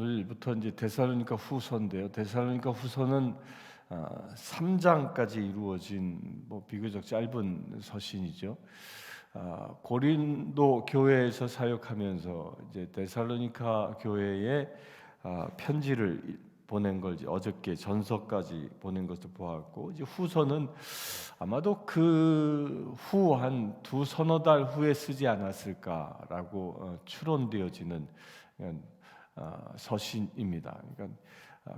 오늘부터 이제 데살로니가 후서인데요. 데살로니가 후서는 3장까지 이루어진 비교적 짧은 서신이죠. 고린도 교회에서 사역하면서 이제 데살로니가 교회에 편지를 보낸 걸 이제 어저께 전서까지 보낸 것도 보았고, 이제 후서는 아마도 그 후 한 두 서너 달 후에 쓰지 않았을까라고 추론되어지는 서신입니다. 그러니까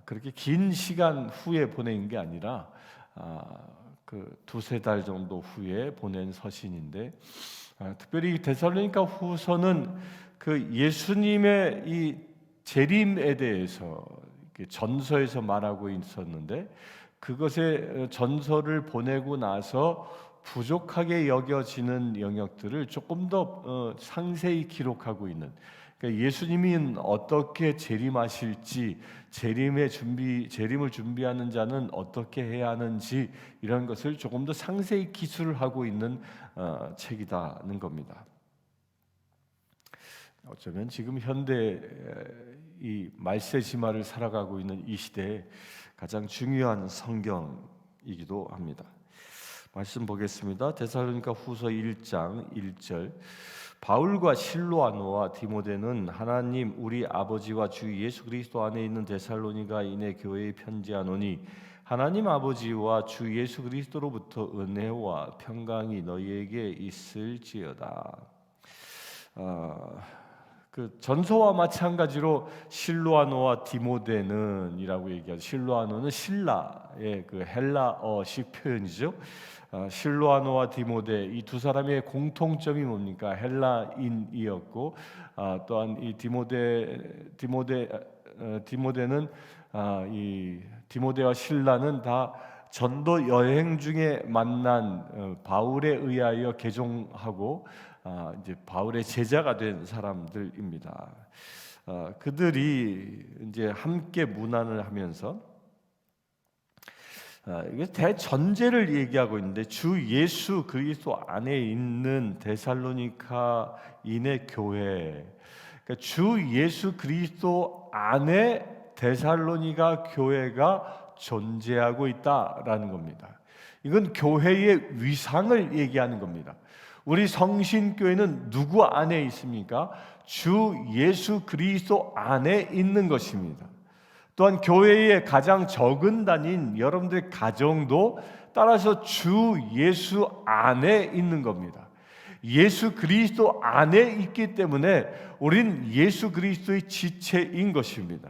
그렇게 긴 시간 후에 보낸 게 아니라 그 두세 달 정도 후에 보낸 서신인데, 특별히 데살로니가 후서는 그 예수님의 이 재림에 대해서 전서에서 말하고 있었는데, 그것의 전서를 보내고 나서 부족하게 여겨지는 영역들을 조금 더 상세히 기록하고 있는, 그러니까 예수님이 어떻게 재림하실지, 재림을 준비하는 자는 어떻게 해야 하는지, 이런 것을 조금 더 상세히 기술을 하고 있는 책이라는 겁니다. 어쩌면 지금 현대 이 말세지마를 살아가고 있는 이 시대에 가장 중요한 성경이기도 합니다. 말씀 보겠습니다. 데살로니가 후서 1장 1절. 바울과 실로아노와 디모데는 하나님 우리 아버지와 주 예수 그리스도 안에 있는 데살로니가인의 교회에 편지하노니, 하나님 아버지와 주 예수 그리스도로부터 은혜와 평강이 너희에게 있을지어다. 그 전서와 마찬가지로 실로아노와 디모데는이라고 얘기하죠. 실로아노는 신라의 그 헬라어식 표현이죠. 실로아노와 디모데, 이 두 사람의 공통점이 뭡니까? 헬라인이었고, 또한 이 디모데는 이 디모데와 실라는 다 전도 여행 중에 만난 바울에 의하여 개종하고 이제 바울의 제자가 된 사람들입니다. 그들이 이제 함께 문안을 하면서 이게 대전제를 얘기하고 있는데, 주 예수 그리스도 안에 있는 데살로니가인의 교회, 그러니까 주 예수 그리스도 안에 데살로니가 교회가 존재하고 있다라는 겁니다. 이건 교회의 위상을 얘기하는 겁니다. 우리 성신교회는 누구 안에 있습니까? 주 예수 그리스도 안에 있는 것입니다. 또한 교회의 가장 적은 단인 여러분들의 가정도 따라서 주 예수 안에 있는 겁니다. 예수 그리스도 안에 있기 때문에 우린 예수 그리스도의 지체인 것입니다.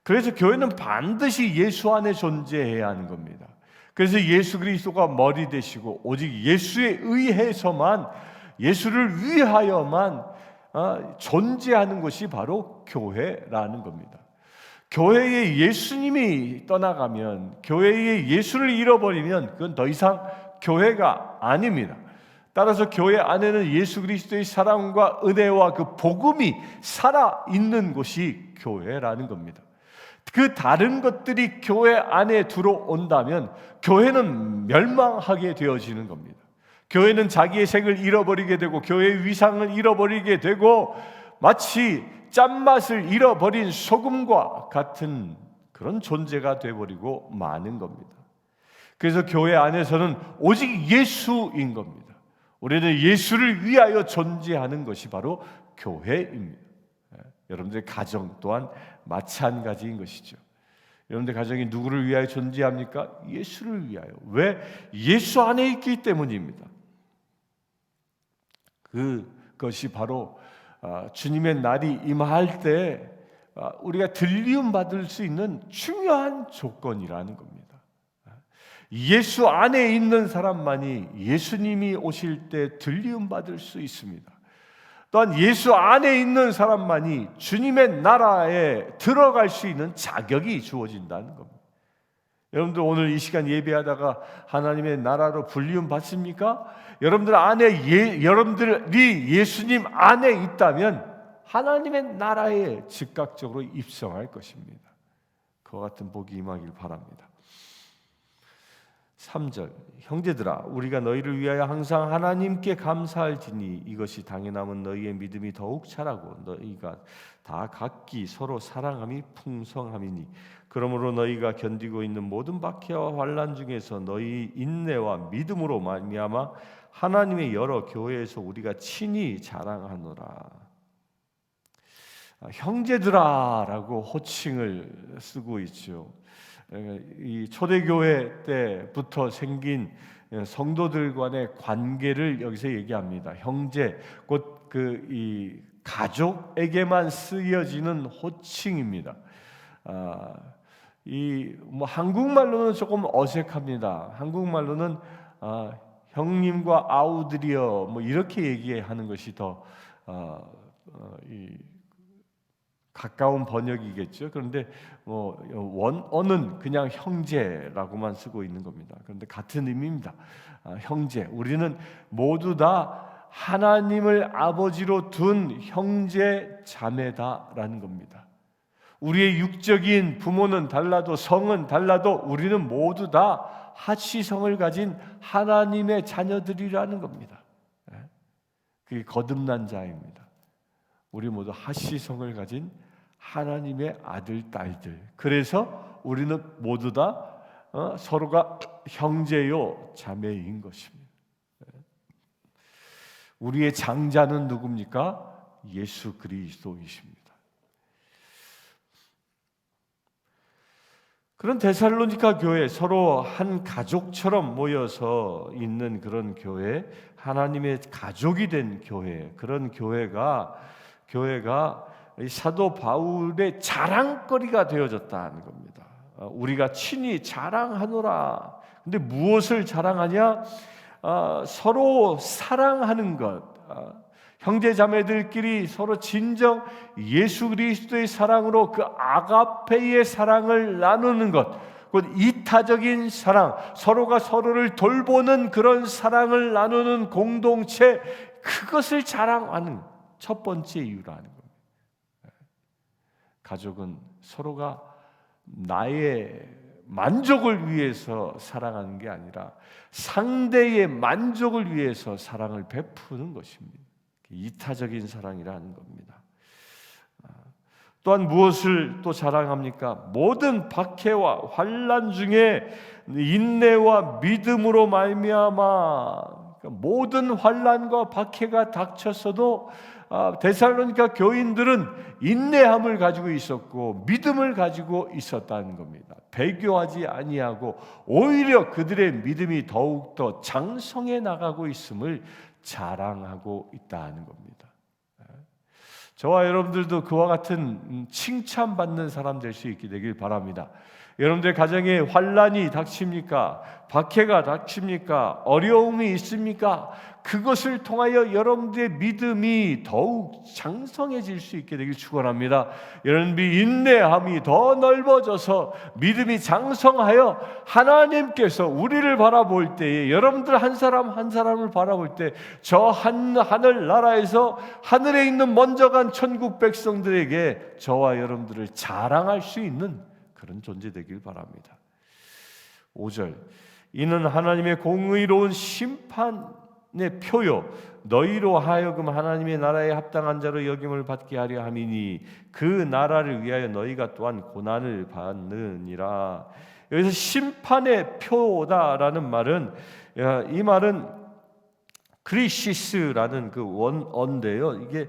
그래서 교회는 반드시 예수 안에 존재해야 하는 겁니다. 그래서 예수 그리스도가 머리 되시고, 오직 예수에 의해서만, 예수를 위하여만 존재하는 것이 바로 교회라는 겁니다. 교회에 예수님이 떠나가면, 교회에 예수를 잃어버리면 그건 더 이상 교회가 아닙니다. 따라서 교회 안에는 예수 그리스도의 사랑과 은혜와 그 복음이 살아있는 곳이 교회라는 겁니다. 그 다른 것들이 교회 안에 들어온다면 교회는 멸망하게 되어지는 겁니다. 교회는 자기의 색을 잃어버리게 되고, 교회의 위상을 잃어버리게 되고, 마치 짠맛을 잃어버린 소금과 같은 그런 존재가 되어버리고 마는 겁니다. 그래서 교회 안에서는 오직 예수인 겁니다. 우리는 예수를 위하여 존재하는 것이 바로 교회입니다. 여러분들의 가정 또한 마찬가지인 것이죠. 여러분들 가정이 누구를 위하여 존재합니까? 예수를 위하여. 왜? 예수 안에 있기 때문입니다. 그것이 바로 주님의 날이 임할 때 우리가 들리움 받을 수 있는 중요한 조건이라는 겁니다. 예수 안에 있는 사람만이 예수님이 오실 때 들리움 받을 수 있습니다. 또한 예수 안에 있는 사람만이 주님의 나라에 들어갈 수 있는 자격이 주어진다는 겁니다. 여러분들 오늘 이 시간 예배하다가 하나님의 나라로 불리움 받습니까? 여러분들 안에 여러분들이 예수님 안에 있다면 하나님의 나라에 즉각적으로 입성할 것입니다. 그와 같은 복이 임하길 바랍니다. 3절 형제들아 우리가 너희를 위하여 항상 하나님께 감사할지니 이것이 당연함은 너희의 믿음이 더욱 자라고 너희가 다 각기 서로 사랑함이 풍성함이니 그러므로 너희가 견디고 있는 모든 박해와 환난 중에서 너희 인내와 믿음으로 말미암아 하나님의 여러 교회에서 우리가 친히 자랑하노라. 형제들아라고 호칭을 쓰고 있죠. 이 초대교회 때부터 생긴 성도들 간의 관계를 여기서 얘기합니다. 형제, 곧 이 가족에게만 쓰여지는 호칭입니다. 이 뭐 한국말로는 조금 어색합니다. 한국말로는 형님과 아우들이여 뭐 이렇게 얘기하는 것이 더 가까운 번역이겠죠. 그런데 원어는 그냥 형제라고만 쓰고 있는 겁니다. 그런데 같은 의미입니다. 형제. 우리는 모두 다 하나님을 아버지로 둔 형제 자매다라는 겁니다. 우리의 육적인 부모는 달라도 성은 달라도 우리는 모두 다 하시성을 가진 하나님의 자녀들이라는 겁니다. 그게 거듭난 자입니다. 우리 모두 하시성을 가진 하나님의 아들, 딸들. 그래서 우리는 모두 다 서로가 형제요 자매인 것입니다. 우리의 장자는 누굽니까? 예수 그리스도이십니다. 그런 데살로니가 교회, 서로 한 가족처럼 모여서 있는 그런 교회, 하나님의 가족이 된 교회, 그런 교회가 사도 바울의 자랑거리가 되어졌다는 겁니다. 우리가 친히 자랑하노라. 근데 무엇을 자랑하냐? 서로 사랑하는 것. 형제 자매들끼리 서로 진정 예수 그리스도의 사랑으로 그 아가페의 사랑을 나누는 것, 곧 이타적인 사랑, 서로가 서로를 돌보는 그런 사랑을 나누는 공동체, 그것을 자랑하는 첫 번째 이유라는 겁니다. 가족은 서로가 나의 만족을 위해서 사랑하는 게 아니라 상대의 만족을 위해서 사랑을 베푸는 것입니다. 이타적인 사랑이라는 겁니다. 또한 무엇을 또 자랑합니까? 모든 박해와 환난 중에 인내와 믿음으로 말미암아, 모든 환난과 박해가 닥쳤어도 데살로니가 교인들은 인내함을 가지고 있었고 믿음을 가지고 있었다는 겁니다. 배교하지 아니하고 오히려 그들의 믿음이 더욱더 장성해 나가고 있음을 자랑하고 있다는 겁니다. 저와 여러분들도 그와 같은 칭찬받는 사람 될 수 있게 되길 바랍니다. 여러분들 가정에 환난이 닥칩니까? 박해가 닥칩니까? 어려움이 있습니까? 그것을 통하여 여러분들의 믿음이 더욱 장성해질 수 있게 되길 축원합니다. 여러분들이 인내함이 더 넓어져서 믿음이 장성하여 하나님께서 우리를 바라볼 때에, 여러분들 한 사람 한 사람을 바라볼 때 저 하늘 나라에서 하늘에 있는 먼저 간 천국 백성들에게 저와 여러분들을 자랑할 수 있는 그런 존재 되길 바랍니다. 5절 이는 하나님의 공의로운 심판의 표요 너희로 하여금 하나님의 나라에 합당한 자로 여김을 받게 하려 함이니 그 나라를 위하여 너희가 또한 고난을 받느니라. 여기서 심판의 표다라는 말은, 이 말은 크리시스라는 그 원어인데요. 이게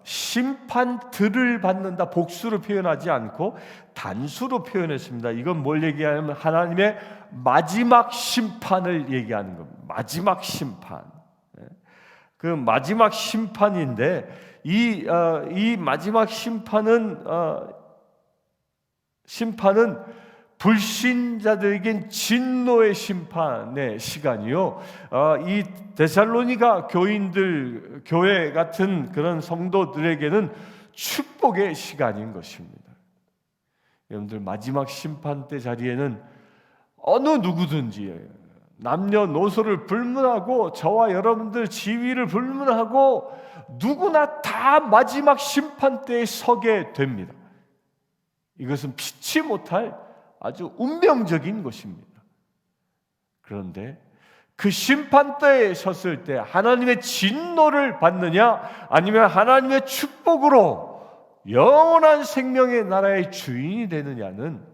심판들을 받는다, 복수로 표현하지 않고 단수로 표현했습니다. 이건 뭘 얘기하냐면 하나님의 마지막 심판을 얘기하는 겁니다. 마지막 심판. 그 마지막 심판인데 이 마지막 심판은 불신자들에겐 진노의 심판의 시간이요. 이 데살로니가 교회 같은 그런 성도들에게는 축복의 시간인 것입니다. 여러분들 마지막 심판 때 자리에는 어느 누구든지 남녀노소를 불문하고 저와 여러분들 지위를 불문하고 누구나 다 마지막 심판 때에 서게 됩니다. 이것은 피치 못할 아주 운명적인 것입니다. 그런데 그 심판대에 섰을 때 하나님의 진노를 받느냐 아니면 하나님의 축복으로 영원한 생명의 나라의 주인이 되느냐는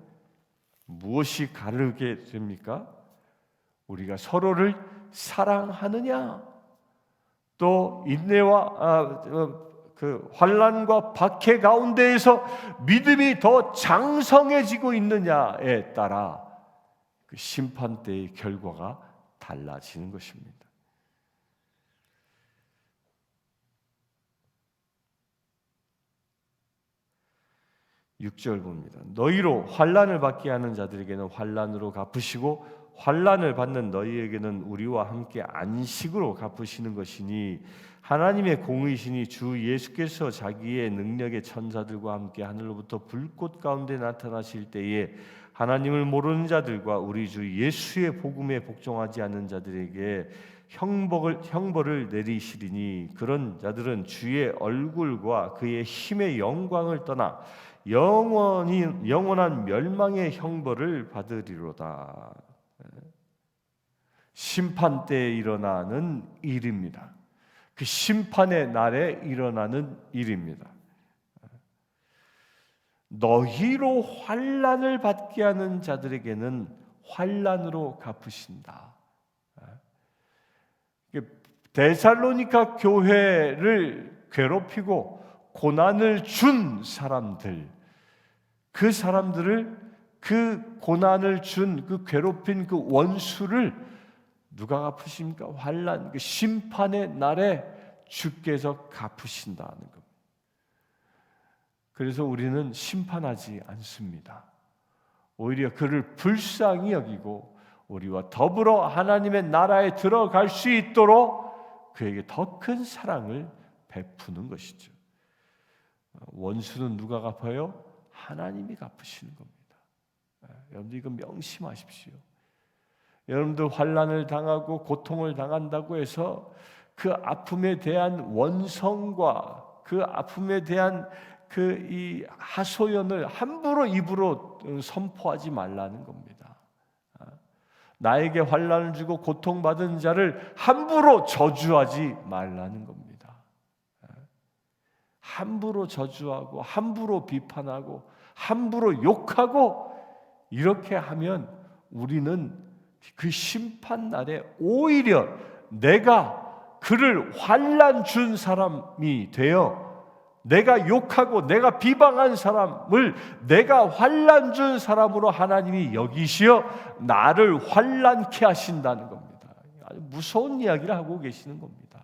무엇이 가르게 됩니까? 우리가 서로를 사랑하느냐, 또 인내와 그 환난과 박해 가운데에서 믿음이 더 장성해지고 있느냐에 따라 그 심판대의 결과가 달라지는 것입니다. 6절 봅니다. 너희로 환난을 받게 하는 자들에게는 환난으로 갚으시고 환난을 받는 너희에게는 우리와 함께 안식으로 갚으시는 것이니 하나님의 공의신이 주 예수께서 자기의 능력의 천사들과 함께 하늘로부터 불꽃 가운데 나타나실 때에 하나님을 모르는 자들과 우리 주 예수의 복음에 복종하지 않는 자들에게 형벌을 내리시리니 그런 자들은 주의 얼굴과 그의 힘의 영광을 떠나 영원한 멸망의 형벌을 받으리로다. 심판 때에 일어나는 일입니다. 그 심판의 날에 일어나는 일입니다. 너희로 환난을 받게 하는 자들에게는 환난으로 갚으신다. 데살로니가 교회를 괴롭히고 고난을 준 사람들, 그 사람들을 그 고난을 준 그 괴롭힌 그 원수를 누가 갚으십니까? 환난, 그 심판의 날에 주께서 갚으신다는 겁니다. 그래서 우리는 심판하지 않습니다. 오히려 그를 불쌍히 여기고 우리와 더불어 하나님의 나라에 들어갈 수 있도록 그에게 더 큰 사랑을 베푸는 것이죠. 원수는 누가 갚아요? 하나님이 갚으시는 겁니다. 여러분들 이거 명심하십시오. 여러분들 환난을 당하고 고통을 당한다고 해서 그 아픔에 대한 원성과 그 아픔에 대한 그 이 하소연을 함부로 입으로 선포하지 말라는 겁니다. 나에게 환난을 주고 고통받은 자를 함부로 저주하지 말라는 겁니다. 함부로 저주하고 함부로 비판하고 함부로 욕하고 이렇게 하면 우리는 그 심판날에 오히려 내가 그를 환난 준 사람이 되어 내가 욕하고 내가 비방한 사람을 내가 환난 준 사람으로 하나님이 여기시어 나를 환난케 하신다는 겁니다. 아주 무서운 이야기를 하고 계시는 겁니다.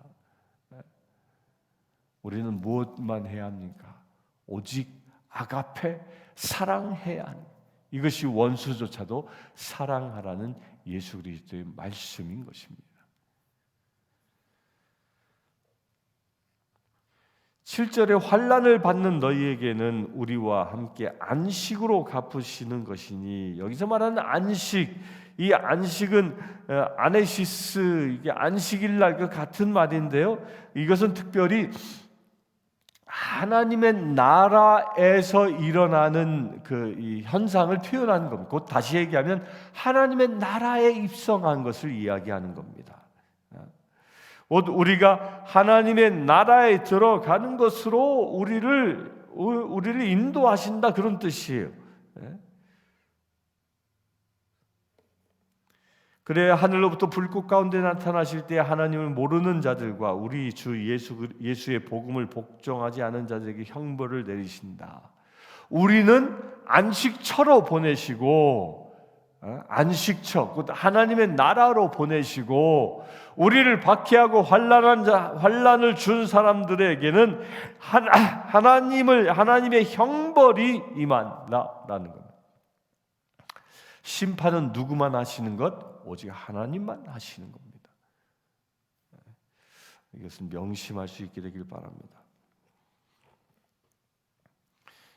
우리는 무엇만 해야 합니까? 오직 아가페, 사랑해야 하는, 이것이 원수조차도 사랑하라는 예수 그리스도의 말씀인 것입니다. 7절에 환난을 받는 너희에게는 우리와 함께 안식으로 갚으시는 것이니, 여기서 말하는 안식, 이 안식은 아네시스, 이게 안식일날 그 같은 말인데요. 이것은 특별히 하나님의 나라에서 일어나는 이 현상을 표현하는 겁니다. 곧 다시 얘기하면 하나님의 나라에 입성한 것을 이야기하는 겁니다. 우리가 하나님의 나라에 들어가는 것으로 우리를 인도하신다, 그런 뜻이에요. 그래 하늘로부터 불꽃 가운데 나타나실 때 하나님을 모르는 자들과 우리 주 예수의 복음을 복종하지 않은 자들에게 형벌을 내리신다. 우리는 안식처로 보내시고, 안식처, 곧 하나님의 나라로 보내시고, 우리를 박해하고 환난을 준 사람들에게는 하나님의 형벌이 임한다라는 겁니다. 심판은 누구만 하시는 것? 오직 하나님만 하시는 겁니다. 이것은 명심할 수 있게 되길 바랍니다.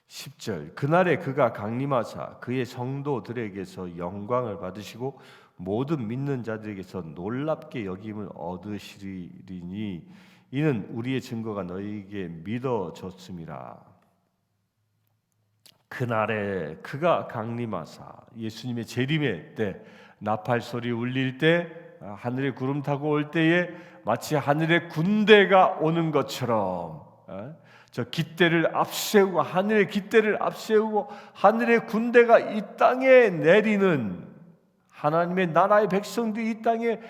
10절, 그날에 그가 강림하사 그의 성도들에게서 영광을 받으시고 모든 믿는 자들에게서 놀랍게 여김을 얻으시리니 이는 우리의 증거가 너희에게 믿어졌음이라. 그날에 그가 강림하사, 예수님의 재림의 때 나팔 소리 울릴 때, 하늘에 구름 타고 올 때에 마치 하늘의 군대가 오는 것처럼 저 깃대를 앞세우고, 하늘의 깃대를 앞세우고 하늘의 군대가 이 땅에 내리는, 하나님의 나라의 백성들이 이 땅에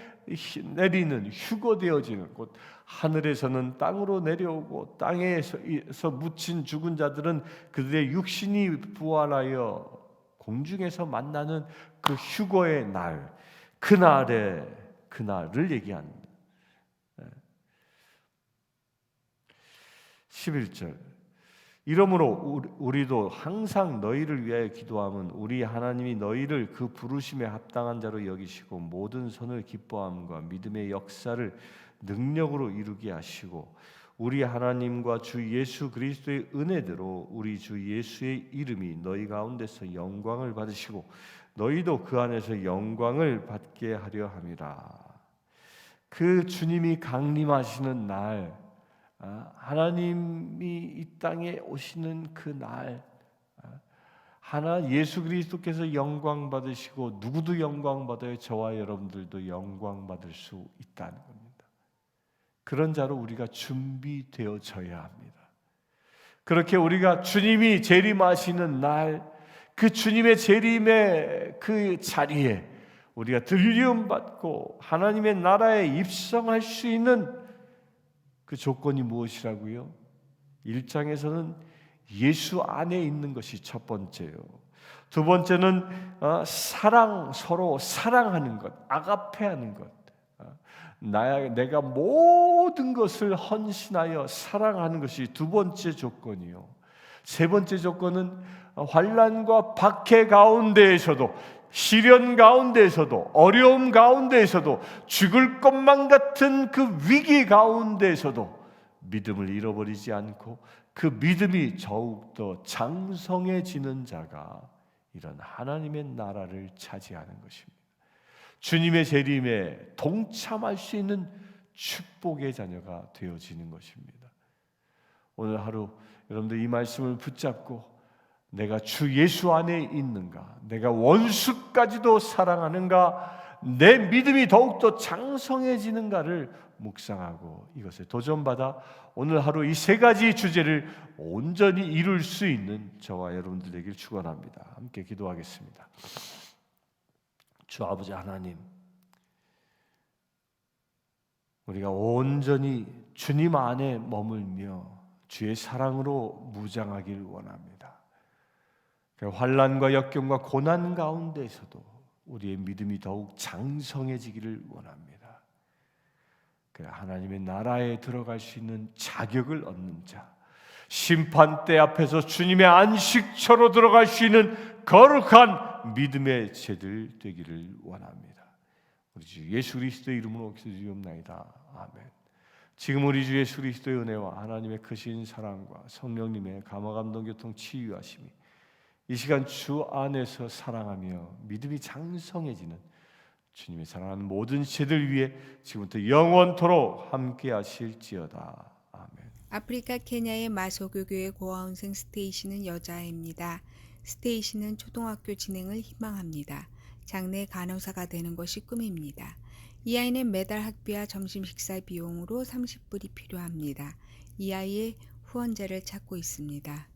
내리는, 휴거되어지는 곳, 하늘에서는 땅으로 내려오고 땅에서 묻힌 죽은 자들은 그들의 육신이 부활하여 공중에서 만나는 그 휴거의 날, 그날을 얘기합니다. 11절, 이러므로 우리도 항상 너희를 위하여 기도함은 우리 하나님이 너희를 그 부르심에 합당한 자로 여기시고 모든 선을 기뻐함과 믿음의 역사를 능력으로 이루게 하시고 우리 하나님과 주 예수 그리스도의 은혜대로 우리 주 예수의 이름이 너희 가운데서 영광을 받으시고 너희도 그 안에서 영광을 받게 하려 함이라. 그 주님이 강림하시는 날, 하나님이 이 땅에 오시는 그 날, 예수 그리스도께서 영광 받으시고 누구도 영광 받아요. 저와 여러분들도 영광 받을 수 있다는 겁니다. 그런 자로 우리가 준비되어져야 합니다. 그렇게 우리가 주님이 재림하시는 날, 그 주님의 재림의 그 자리에 우리가 들리움 받고 하나님의 나라에 입성할 수 있는 그 조건이 무엇이라고요? 1장에서는 예수 안에 있는 것이 첫 번째요. 두 번째는 서로 사랑하는 것, 아가페하는 것. 내가 모든 것을 헌신하여 사랑하는 것이 두 번째 조건이요. 세 번째 조건은 환난과 박해 가운데에서도, 시련 가운데에서도, 어려움 가운데에서도, 죽을 것만 같은 그 위기 가운데에서도 믿음을 잃어버리지 않고 그 믿음이 더욱더 장성해지는 자가 이런 하나님의 나라를 차지하는 것입니다. 주님의 재림에 동참할 수 있는 축복의 자녀가 되어지는 것입니다. 오늘 하루 여러분들 이 말씀을 붙잡고 내가 주 예수 안에 있는가, 내가 원수까지도 사랑하는가, 내 믿음이 더욱더 장성해지는가를 묵상하고 이것에 도전받아 오늘 하루 이 세 가지 주제를 온전히 이룰 수 있는 저와 여러분들 되길 축원합니다. 함께 기도하겠습니다. 주 아버지 하나님, 우리가 온전히 주님 안에 머물며 주의 사랑으로 무장하길 원합니다. 환난과 역경과 고난 가운데에서도 우리의 믿음이 더욱 장성해지기를 원합니다. 하나님의 나라에 들어갈 수 있는 자격을 얻는 자, 심판대 앞에서 주님의 안식처로 들어갈 수 있는 거룩한 믿음의 제들 되기를 원합니다. 우리 주 예수 그리스도의 이름으로 기도드리옵나이다. 아멘. 지금 우리 주 예수 그리스도의 은혜와 하나님의 크신 사랑과 성령님의 감화감동 교통 치유하심이 이 시간 주 안에서 사랑하며 믿음이 장성해지는 주님의 사랑하는 모든 제들 위해 지금부터 영원토록 함께 하실지어다. 아멘. 아프리카 케냐의 마소교교의 고아원생 스테이시는 여자아이입니다. 스테이시는 초등학교 진행을 희망합니다. 장래 간호사가 되는 것이 꿈입니다. 이 아이는 매달 학비와 점심 식사 비용으로 30불이 필요합니다. 이 아이의 후원자를 찾고 있습니다.